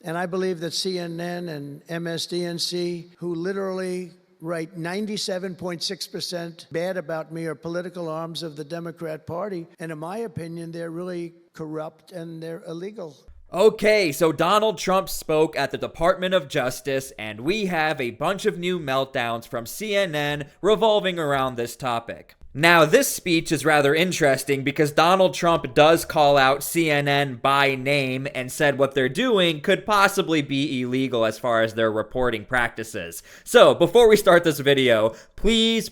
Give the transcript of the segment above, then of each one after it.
And I believe that CNN and MSDNC, who literally write 97.6% bad about me, are political arms of the Democrat Party. And in my opinion, they're really corrupt and they're illegal. Okay, so Donald Trump spoke at the Department of Justice, and we have a bunch of new meltdowns from CNN revolving around this topic. Now, this speech is rather interesting because Donald Trump does call out CNN by name and said what they're doing could possibly be illegal as far as their reporting practices. So, before we start this video, please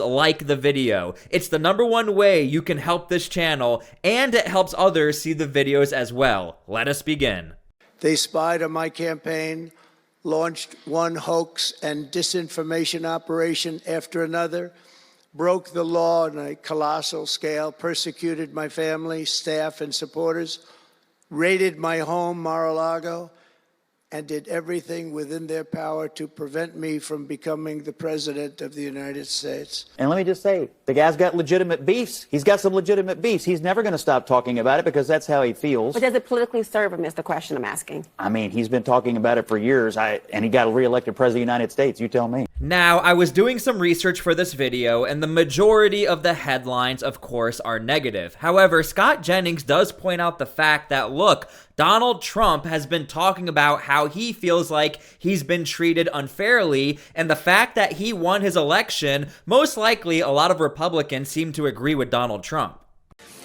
like the video. It's the #1 way you can help this channel, and it helps others see the videos as well. Let us begin. They spied on my campaign, launched one hoax and disinformation operation after another, broke the law on a colossal scale, persecuted my family, staff, and supporters, raided my home, Mar-a-Lago, and did everything within their power to prevent me from becoming the president of the United States. And let me just say, the guy's got legitimate beefs. He's got some legitimate beefs. He's never going to stop talking about it because that's how he feels. But does it politically serve him is the question I'm asking. I mean, he's been talking about it for years, and he got reelected president of the United States. You tell me. Now, I was doing some research for this video, and the majority of the headlines, of course, are negative. However, Scott Jennings does point out the fact that, look, Donald Trump has been talking about how he feels like he's been treated unfairly, and the fact that he won his election, most likely a lot of Republicans seem to agree with Donald Trump.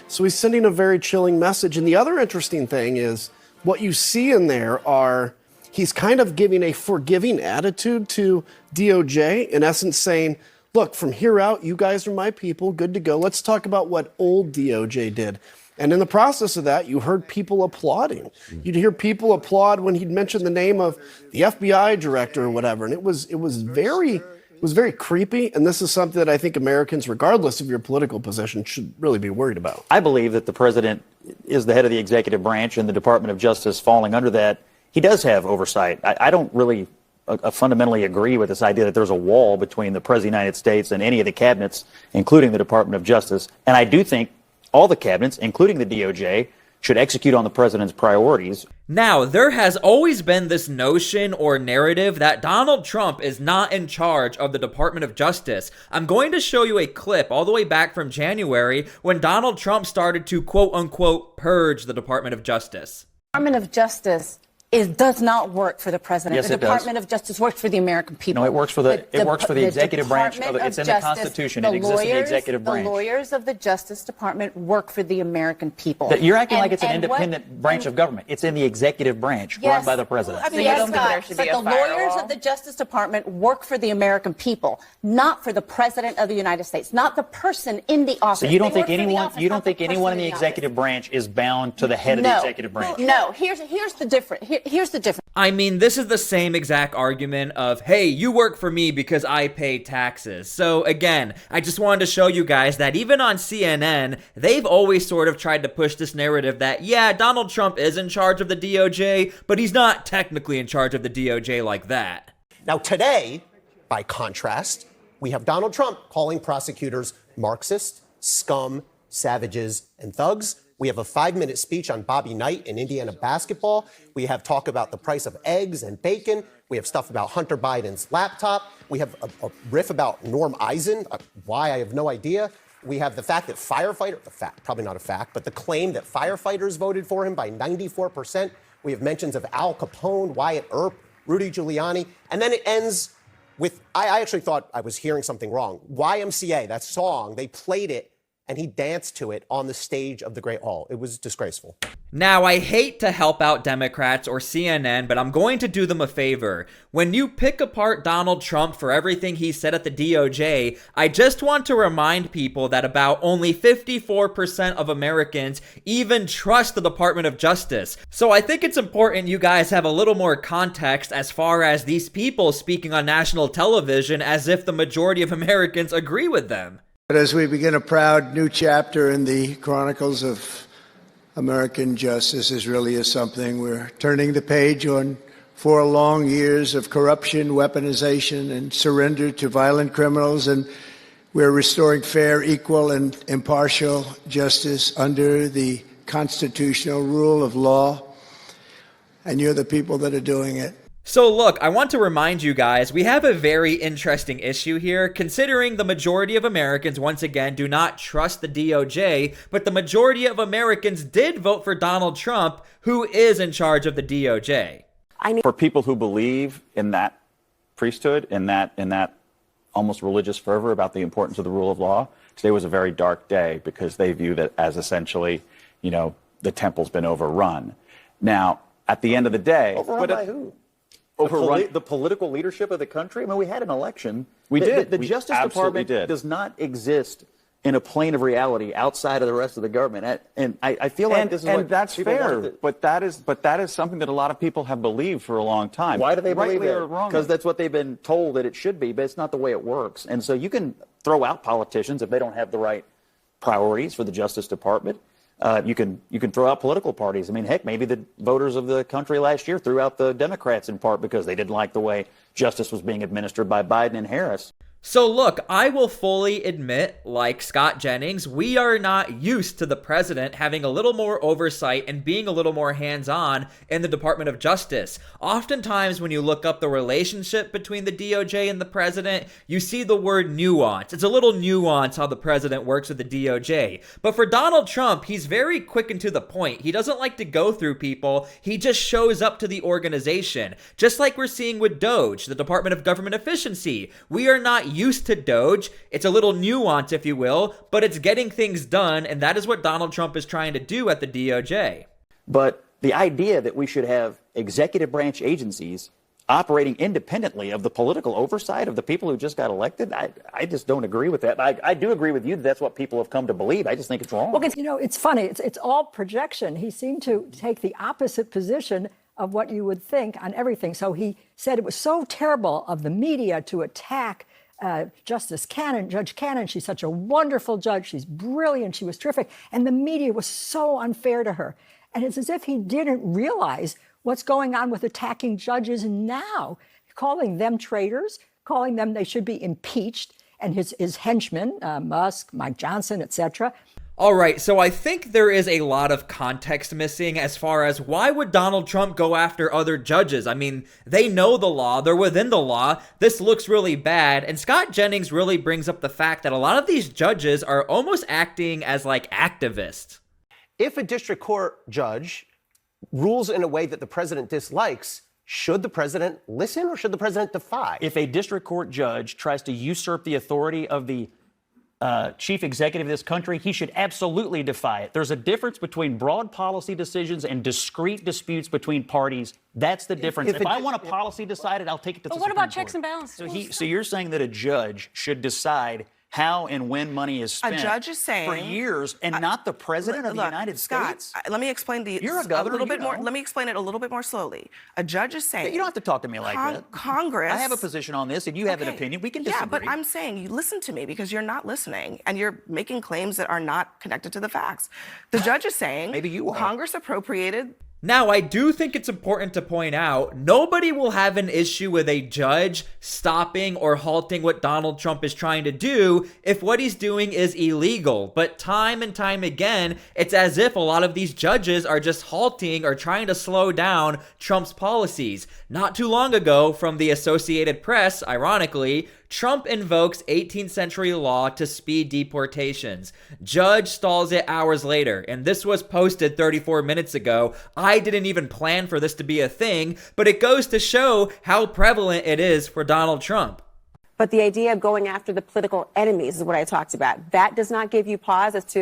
So he's sending a very chilling message. And the other interesting thing is what you see in there are he's kind of giving a forgiving attitude to DOJ, in essence saying, look, from here out, you guys are my people, good to go. Let's talk about what old DOJ did. And in the process of that, you heard people applauding. You'd hear people applaud when he'd mentioned the name of the FBI director or whatever. And it was very creepy. And this is something that I think Americans, regardless of your political position, should really be worried about. I believe that the president is the head of the executive branch, and the Department of Justice falling under that, he does have oversight. I don't really fundamentally agree with this idea that there's a wall between the President of the United States and any of the cabinets, including the Department of Justice. And I do think all the cabinets, including the DOJ, should execute on the president's priorities. Now, there has always been this notion or narrative that Donald Trump is not in charge of the Department of Justice. I'm going to show you a clip all the way back from January when Donald Trump started to quote-unquote purge the Department of Justice. Department of Justice does not work for the president. Yes, the Department of Justice works for the American people. No, it works for the executive branch. It's in the Constitution. It exists in the executive branch. The lawyers of the Justice Department work for the American people. You're acting like it's an independent branch of government. It's in the executive branch, run by the president. I mean, yes, but the lawyers of the Justice Department work for the American people, not for the president of the United States, not the person in the office. So you don't think anyone in the executive branch is bound to the head of the executive branch? No. Here's the difference. Here's the difference. I mean, this is the same exact argument of, hey, you work for me because I pay taxes. So again, I just wanted to show you guys that even on CNN, they've always sort of tried to push this narrative that, yeah, Donald Trump is in charge of the DOJ, but he's not technically in charge of the DOJ like that. Now today, by contrast, we have Donald Trump calling prosecutors Marxist, scum, savages, and thugs. We have a 5-minute speech on Bobby Knight in Indiana basketball. We have talk about the price of eggs and bacon. We have stuff about Hunter Biden's laptop. We have a riff about Norm Eisen, why I have no idea. We have the fact that probably not a fact, but the claim that firefighters voted for him by 94%. We have mentions of Al Capone, Wyatt Earp, Rudy Giuliani. And then it ends with, I actually thought I was hearing something wrong. YMCA, that song, they played it, and he danced to it on the stage of the Great Hall. It was disgraceful. Now, I hate to help out Democrats or CNN, but I'm going to do them a favor. When you pick apart Donald Trump for everything he said at the DOJ, I just want to remind people that about only 54% of Americans even trust the Department of Justice. So I think it's important you guys have a little more context as far as these people speaking on national television as if the majority of Americans agree with them. But as we begin a proud new chapter in the chronicles of American justice, this really is something. We're turning the page on 4 long years of corruption, weaponization, and surrender to violent criminals, and we're restoring fair, equal, and impartial justice under the constitutional rule of law. and you're the people that are doing it. So look, I want to remind you guys, we have a very interesting issue here, considering the majority of Americans, once again, do not trust the DOJ, but the majority of Americans did vote for Donald Trump, who is in charge of the DOJ. For people who believe in that priesthood, in that almost religious fervor about the importance of the rule of law, today was a very dark day because they view that as essentially, the temple's been overrun. Now, at the end of the day... Overrun by who? Overrun the political leadership of the country? I mean, we had an election. We did. The Justice Department does not exist in a plane of reality outside of the rest of the government. And I feel like this is what that's people fair, want but that is something that a lot of people have believed for a long time. Why do they believe Rightly that? or wrongly? Because that's what they've been told that it should be, but it's not the way it works. And so you can throw out politicians if they don't have the right priorities for the Justice Department. You can throw out political parties. I mean, heck, maybe the voters of the country last year threw out the Democrats in part because they didn't like the way justice was being administered by Biden and Harris. So look, I will fully admit, like Scott Jennings, we are not used to the president having a little more oversight and being a little more hands-on in the Department of Justice. Oftentimes when you look up the relationship between the DOJ and the president, you see the word nuance. It's a little nuance how the president works with the DOJ. But for Donald Trump, he's very quick and to the point. He doesn't like to go through people. He just shows up to the organization. Just like we're seeing with DOJ, the Department of Government Efficiency. We are not used to DOJ. It's a little nuance, if you will, but it's getting things done, and that is what Donald Trump is trying to do at the DOJ. But the idea that we should have executive branch agencies operating independently of the political oversight of the people who just got elected, I just don't agree with that. I do agree with you that that's what people have come to believe. I just think it's wrong. Well, it's funny. It's all projection. He seemed to take the opposite position of what you would think on everything. So he said it was so terrible of the media to attack Justice Cannon, Judge Cannon. She's such a wonderful judge. She's brilliant. She was terrific. And the media was so unfair to her. And it's as if he didn't realize what's going on with attacking judges now, calling them traitors, calling them they should be impeached, and his henchmen, Musk, Mike Johnson, etc. All right, so I think there is a lot of context missing as far as why would Donald Trump go after other judges? I mean, they know the law, they're within the law. This looks really bad. And Scott Jennings really brings up the fact that a lot of these judges are almost acting as like activists. If a district court judge rules in a way that the president dislikes, should the president listen or should the president defy? If a district court judge tries to usurp the authority of the chief executive of this country, he should absolutely defy it. There's a difference between broad policy decisions and discrete disputes between parties. That's the difference. If I want a policy decided, I'll take it to the Supreme Court. But what about checks and balances? So you're saying that a judge should decide how and when money is spent a judge is saying, for years, and not the president of the United States? Let me explain You're a governor, a little bit you know. more. Let me explain it a little bit more slowly. A judge is saying, You don't have to talk to me like that. Congress. I have a position on this, and you have an opinion. We can disagree. Yeah, but I'm saying you listen to me because you're not listening, and you're making claims that are not connected to the facts. The judge is saying, Maybe you are. Congress appropriated. Now, I do think it's important to point out, nobody will have an issue with a judge stopping or halting what Donald Trump is trying to do if what he's doing is illegal. But time and time again, it's as if a lot of these judges are just halting or trying to slow down Trump's policies. Not too long ago, from the Associated Press, ironically, Trump invokes 18th century law to speed deportations. Judge stalls it hours later, and this was posted 34 minutes ago. I didn't even plan for this to be a thing, but it goes to show how prevalent it is for Donald Trump. But the idea of going after the political enemies is what I talked about. That does not give you pause as to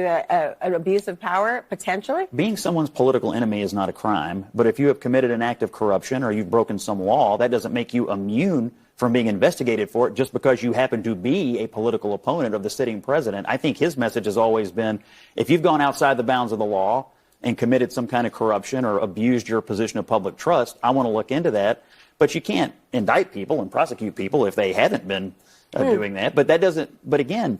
an abuse of power, potentially? Being someone's political enemy is not a crime, but if you have committed an act of corruption or you've broken some law, that doesn't make you immune from being investigated for it just because you happen to be a political opponent of the sitting president. I think his message has always been, if you've gone outside the bounds of the law and committed some kind of corruption or abused your position of public trust, I want to look into that. But you can't indict people and prosecute people if they haven't been doing that. But that doesn't, but again,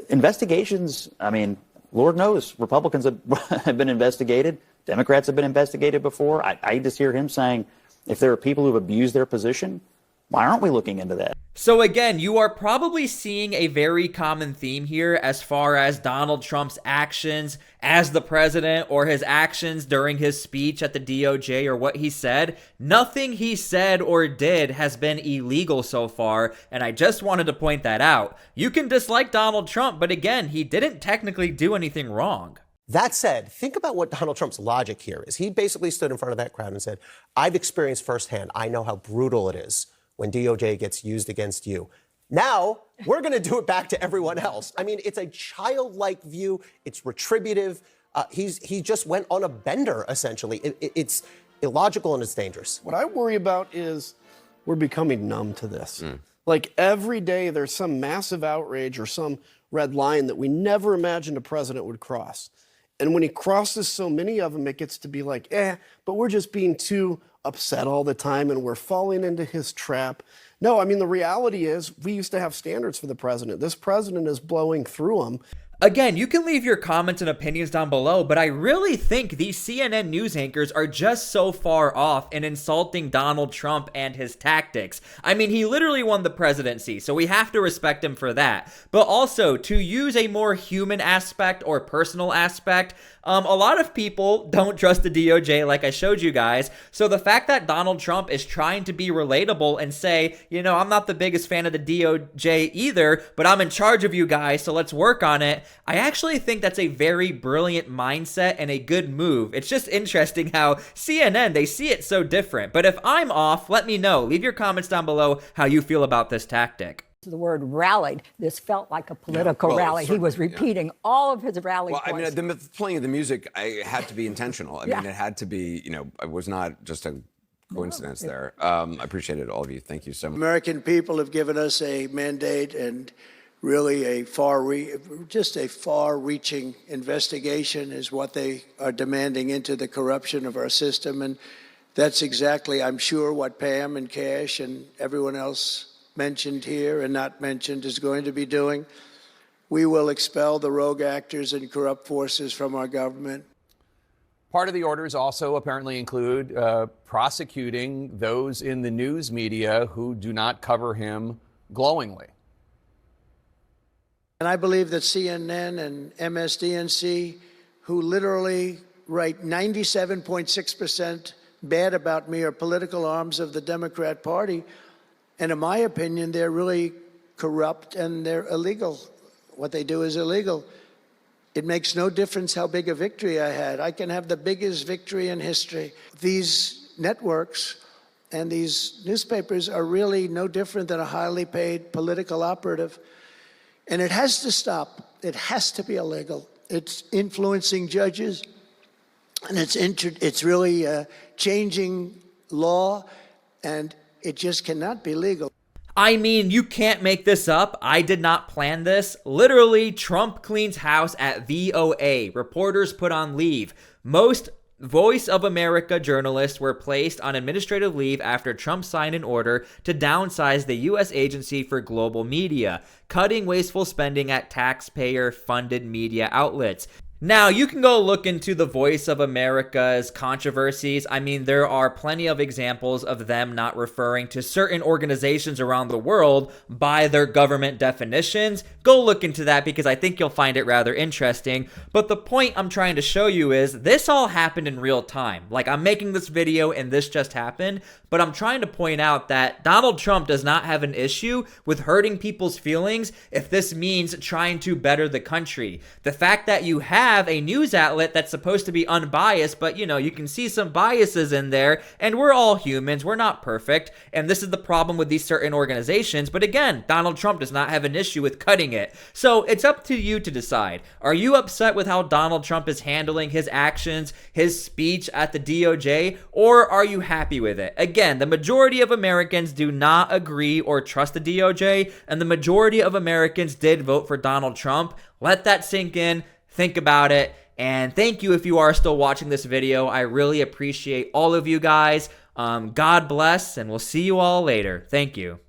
investigations, I mean, Lord knows, Republicans have been investigated. Democrats have been investigated before. I just hear him saying, if there are people who've abused their position, Why aren't we looking into that? So again, you are probably seeing a very common theme here as far as Donald Trump's actions as the president or his actions during his speech at the DOJ or what he said. Nothing he said or did has been illegal so far, and I just wanted to point that out. You can dislike Donald Trump, but again, he didn't technically do anything wrong. That said, think about what Donald Trump's logic here is. He basically stood in front of that crowd and said, I've experienced firsthand, I know how brutal it is when DOJ gets used against you. Now, we're going to do it back to everyone else. I mean, it's a childlike view. It's retributive. He just went on a bender, essentially. It's illogical and it's dangerous. What I worry about is we're becoming numb to this. Like every day there's some massive outrage or some red line that we never imagined a president would cross. And when he crosses so many of them, it gets to be like, but we're just being too upset all the time and we're falling into his trap. No, I mean, the reality is we used to have standards for the president. This president is blowing through them. Again, you can leave your comments and opinions down below, but I really think these CNN news anchors are just so far off in insulting Donald Trump and his tactics. I mean, he literally won the presidency, so we have to respect him for that. But also, to use a more human aspect or personal aspect, a lot of people don't trust the DOJ like I showed you guys. So the fact that Donald Trump is trying to be relatable and say, you know, I'm not the biggest fan of the DOJ either, but I'm in charge of you guys, so let's work on it. I actually think that's a very brilliant mindset and a good move. It's just interesting how CNN, they see it so different. But if I'm off, let me know. Leave your comments down below how you feel about this tactic. The word rallied. This felt like a political rally. He was repeating all of his rally points. Well, I mean, the playing of the music, I had to be intentional. I mean, it had to be, you know, it was not just a coincidence there. I appreciate it, all of you. Thank you so much. American people have given us a mandate and really a far-reaching investigation is what they are demanding into the corruption of our system. And that's exactly, I'm sure, what Pam and Cash and everyone else mentioned here and not mentioned is going to be doing. We will expel the rogue actors and corrupt forces from our government. Part of the orders also apparently include prosecuting those in the news media who do not cover him glowingly. And I believe that CNN and MSDNC, who literally write 97.6% bad about me, are political arms of the Democrat Party. And in my opinion, they're really corrupt and they're illegal. What they do is illegal. It makes no difference how big a victory I had. I can have the biggest victory in history. These networks and these newspapers are really no different than a highly paid political operative. And it has to stop. It has to be illegal. It's influencing judges, and it's really changing law, and it just cannot be legal. I mean, you can't make this up. I did not plan this. Literally, Trump cleans house at VOA. Reporters put on leave. Most Voice of America journalists were placed on administrative leave after Trump signed an order to downsize the U.S. Agency for Global Media, cutting wasteful spending at taxpayer-funded media outlets. Now, you can go look into the Voice of America's controversies. I mean, there are plenty of examples of them not referring to certain organizations around the world by their government definitions. Go look into that because I think you'll find it rather interesting. But the point I'm trying to show you is this all happened in real time. Like, I'm making this video and this just happened, but I'm trying to point out that Donald Trump does not have an issue with hurting people's feelings if this means trying to better the country. The fact that you have a news outlet that's supposed to be unbiased, but you know, you can see some biases in there, and we're all humans, we're not perfect, and this is the problem with these certain organizations. But again, Donald Trump does not have an issue with cutting it. So it's up to you to decide. Are you upset with how Donald Trump is handling his actions, his speech at the DOJ, or are you happy with it? Again, the majority of Americans do not agree or trust the DOJ, and the majority of Americans did vote for Donald Trump. Let that sink in. Think about it, and thank you if you are still watching this video. I really appreciate all of you guys. God bless, and we'll see you all later. Thank you.